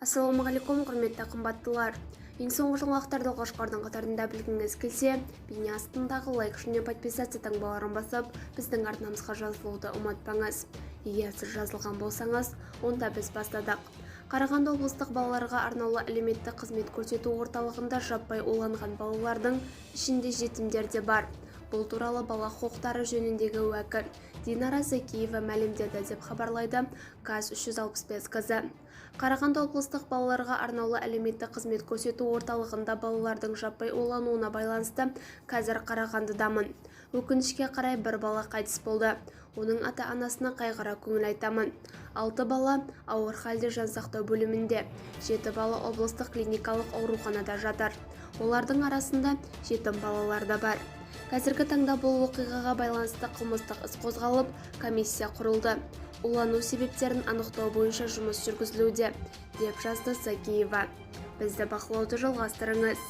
Ассалаумағалейкум, құрметті қымбаттылар. Ең соңғы жаңалықтарды Қошқардың қатарында білгіңіз келсе, бейне астындағы лайк және подписация таңбаларын басып, біздің арнамызға жазылуды ұмытпаңыз. Егер сіз жазылған болсаңыз, онда біз бастадық. Қарағанды облыстық балаларға арнаулы әлеуметтік қызмет көрсету орталығында жаппай уланған балалардың ішінде жетімдер де бар. Бұл туралы бала құқықтары жөніндегі уәкіл Динара Закиева мәлімдеді деп хабарлайды КАЗ 365 КЗ. Қарағанды облыстық балаларға арнаулы әлеуметтік қызмет көрсету орталығында балалардың жаппай улануына байланысты қазір Қарағандыдамын. Өкінішке қарай бір бала қайтыс болды. Оның ата-анасына қайғыра көңіл айтамын. 6 бала ауыр халде жансақтау бөлімінде, 7 бала облыстық клиникалық ауруханада жатыр. Олардың арасында жетім балалар да бар. Қазіргі таңда бұл оқиғаға байланысты қылмыстық іс қозғалып, комиссия құрылды. Улану себептерін анықтау бойынша жұмыс жүргізілуде, деп жазды Закиева. Бізді бақылауды жалғастырыңыз.